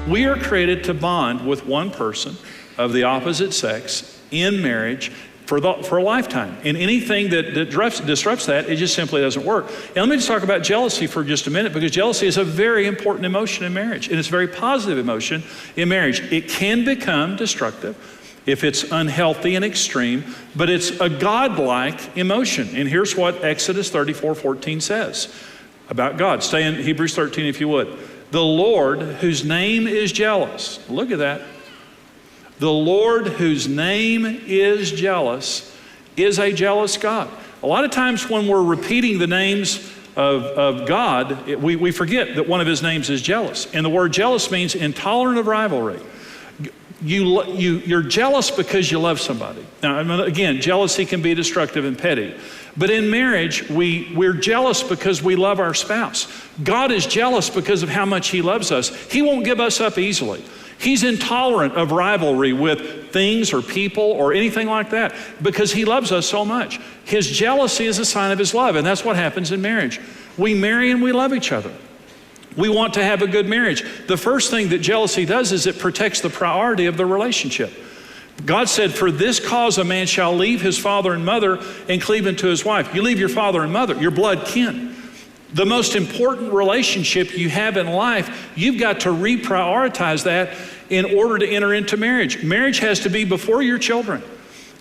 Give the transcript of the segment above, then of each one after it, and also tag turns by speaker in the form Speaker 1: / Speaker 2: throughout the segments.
Speaker 1: We are created to bond with one person of the opposite sex in marriage for a lifetime. And anything that disrupts that, it just simply doesn't work. And let me just talk about jealousy for just a minute, because jealousy is a very important emotion in marriage, and it's a very positive emotion in marriage. It can become destructive if it's unhealthy and extreme, but it's a godlike emotion. And here's what Exodus 34:14 says about God. Stay in Hebrews 13 if you would. The Lord, whose name is jealous. Look at that. The Lord, whose name is jealous, is a jealous God. A lot of times when we're repeating the names of God, we forget that one of his names is jealous. And the word jealous means intolerant of rivalry. You're jealous because you love somebody. Now, again, jealousy can be destructive and petty. But in marriage, we're jealous because we love our spouse. God is jealous because of how much he loves us. He won't give us up easily. He's intolerant of rivalry with things or people or anything like that because he loves us so much. His jealousy is a sign of his love, and that's what happens in marriage. We marry and we love each other. We want to have a good marriage. The first thing that jealousy does is it protects the priority of the relationship. God said, for this cause a man shall leave his father and mother and cleave unto his wife. You leave your father and mother, your blood kin. The most important relationship you have in life, you've got to reprioritize that in order to enter into marriage. Marriage has to be before your children,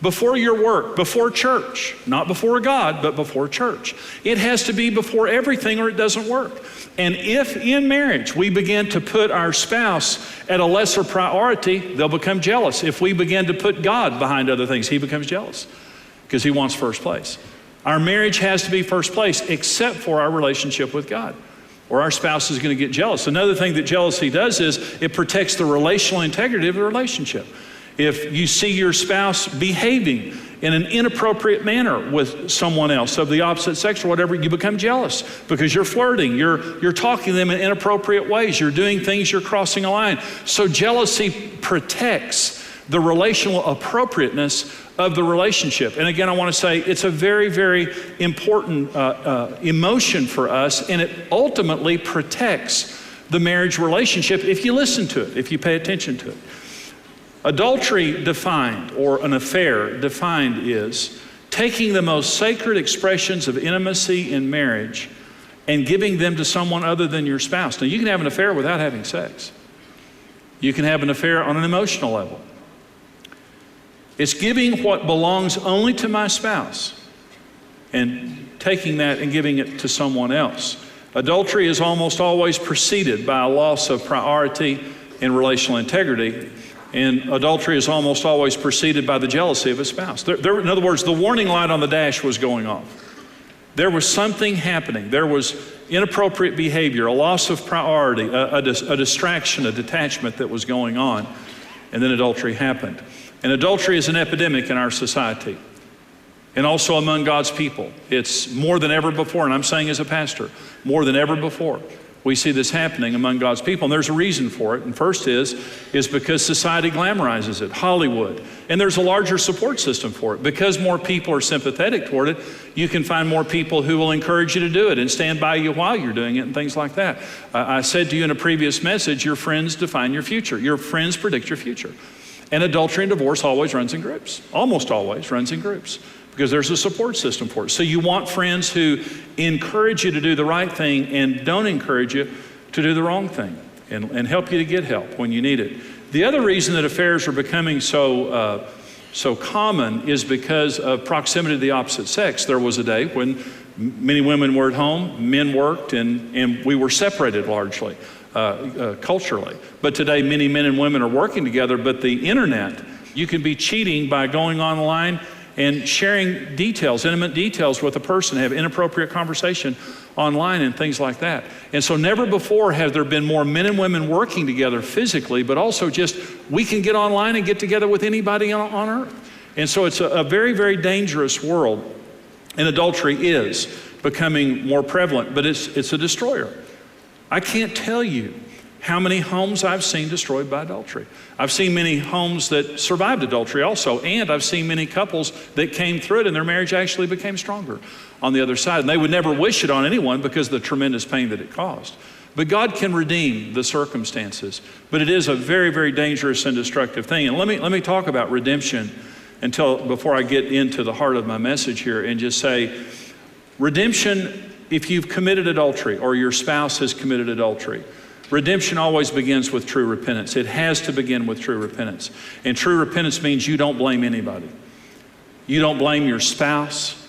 Speaker 1: before your work, before church. Not before God, but before church. It has to be before everything or it doesn't work. And if in marriage we begin to put our spouse at a lesser priority, they'll become jealous. If we begin to put God behind other things, he becomes jealous because he wants first place. Our marriage has to be first place except for our relationship with God, or our spouse is going to get jealous. Another thing that jealousy does is it protects the relational integrity of the relationship. If you see your spouse behaving in an inappropriate manner with someone else of the opposite sex or whatever, you become jealous because you're flirting, you're talking to them in inappropriate ways, you're doing things, you're crossing a line. So jealousy protects the relational appropriateness of the relationship. And again, I want to say it's a very, very important emotion for us, and it ultimately protects the marriage relationship if you listen to it, if you pay attention to it. Adultery defined, or an affair defined, is taking the most sacred expressions of intimacy in marriage and giving them to someone other than your spouse. Now, you can have an affair without having sex. You can have an affair on an emotional level. It's giving what belongs only to my spouse and taking that and giving it to someone else. Adultery is almost always preceded by a loss of priority and relational integrity. And adultery is almost always preceded by the jealousy of a spouse. In other words, the warning light on the dash was going off. There was something happening. There was inappropriate behavior, a loss of priority, a distraction, a detachment that was going on. And then adultery happened. And adultery is an epidemic in our society and also among God's people. It's more than ever before, and I'm saying as a pastor, more than ever before, we see this happening among God's people. And there's a reason for it. And first is because society glamorizes it, Hollywood. And there's a larger support system for it. Because more people are sympathetic toward it, you can find more people who will encourage you to do it and stand by you while you're doing it and things like that. I said to you in a previous message, your friends define your future. Your friends predict your future. And adultery and divorce always runs in groups, almost always runs in groups, because there's a support system for it. So you want friends who encourage you to do the right thing and don't encourage you to do the wrong thing and help you to get help when you need it. The other reason that affairs are becoming so common is because of proximity to the opposite sex. There was a day when many women were at home, men worked, and we were separated largely. Culturally. But today, many men and women are working together, but the internet, you can be cheating by going online and sharing details, intimate details with a person, have inappropriate conversation online and things like that. And so never before have there been more men and women working together physically, but also just we can get online and get together with anybody on earth. And so it's a very, very dangerous world. And adultery is becoming more prevalent, but it's a destroyer. I can't tell you how many homes I've seen destroyed by adultery. I've seen many homes that survived adultery also, and I've seen many couples that came through it and their marriage actually became stronger on the other side. And they would never wish it on anyone because of the tremendous pain that it caused. But God can redeem the circumstances. But it is a very, very dangerous and destructive thing. And let me talk about redemption before I get into the heart of my message here, and just say, redemption, if you've committed adultery or your spouse has committed adultery, redemption always begins with true repentance. It has to begin with true repentance. And true repentance means you don't blame anybody. You don't blame your spouse.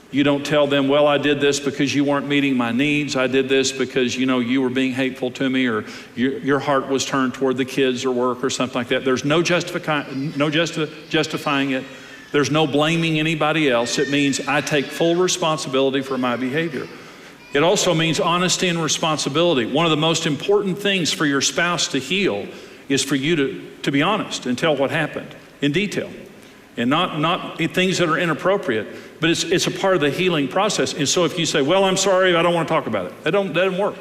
Speaker 1: You don't tell them, well, I did this because you weren't meeting my needs. I did this because, you were being hateful to me, or your heart was turned toward the kids or work or something like that. There's no justifying it. There's no blaming anybody else. It means I take full responsibility for my behavior. It also means honesty and responsibility. One of the most important things for your spouse to heal is for you to be honest and tell what happened in detail. And not things that are inappropriate, but it's a part of the healing process. And so if you say, well, I'm sorry, I don't want to talk about it, that doesn't work.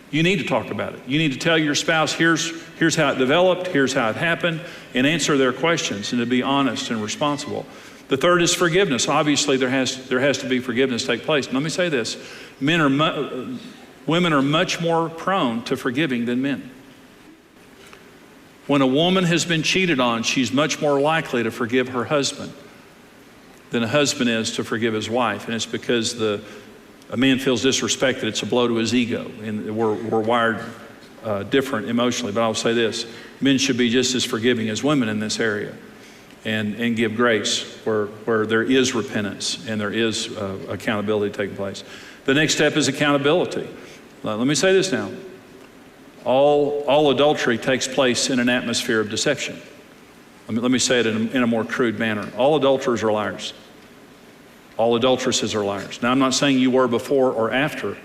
Speaker 1: You need to talk about it. You need to tell your spouse, here's how it developed, here's how it happened, and answer their questions, and to be honest and responsible. The third is forgiveness. Obviously, there has to be forgiveness take place. And let me say this, women are much more prone to forgiving than men. When a woman has been cheated on, she's much more likely to forgive her husband than a husband is to forgive his wife. And it's because a man feels disrespected. It's a blow to his ego. And we're wired different emotionally. But I'll say this, men should be just as forgiving as women in this area, and give grace where there is repentance and there is accountability taking place. The next step is accountability. Let me say this now. All adultery takes place in an atmosphere of deception. Let me say it in a more crude manner. All adulterers are liars. All adulteresses are liars. Now, I'm not saying you were before or after,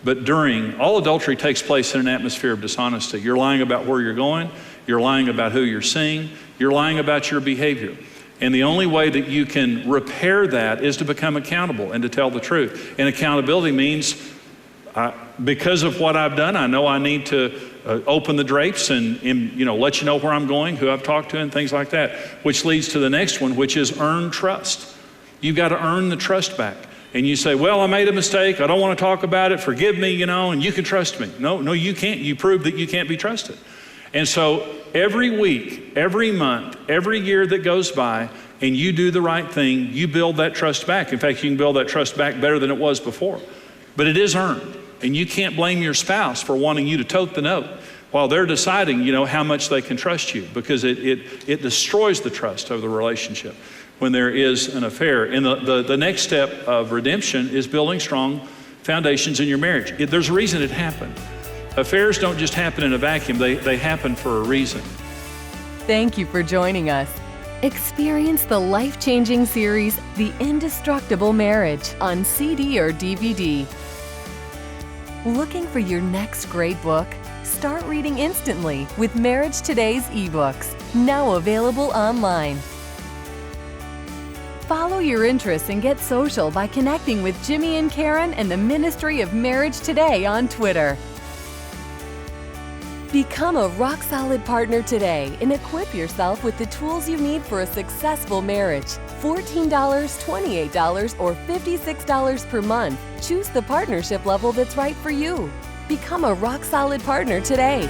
Speaker 1: but all adultery takes place in an atmosphere of dishonesty. You're lying about where you're going. You're lying about who you're seeing. You're lying about your behavior. And the only way that you can repair that is to become accountable and to tell the truth. And accountability means, because of what I've done, I know I need to open the drapes and let you know where I'm going, who I've talked to, and things like that, which leads to the next one, which is earn trust. You've got to earn the trust back. And you say, well, I made a mistake. I don't want to talk about it. Forgive me, and you can trust me. No, you can't. You proved that you can't be trusted. And so every week, every month, every year that goes by, and you do the right thing, you build that trust back. In fact, you can build that trust back better than it was before. But it is earned. And you can't blame your spouse for wanting you to tote the note while they're deciding, how much they can trust you, because it destroys the trust of the relationship when there is an affair. And the next step of redemption is building strong foundations in your marriage. There's a reason it happened. Affairs don't just happen in a vacuum, they happen for a reason.
Speaker 2: Thank you for joining us. Experience the life-changing series, The Indestructible Marriage, on CD or DVD. Looking for your next great book? Start reading instantly with Marriage Today's ebooks, now available online. Follow your interests and get social by connecting with Jimmy and Karen and the Ministry of Marriage Today on Twitter. Become a rock-solid partner today and equip yourself with the tools you need for a successful marriage. $14, $28, or $56 per month. Choose the partnership level that's right for you. Become a rock-solid partner today.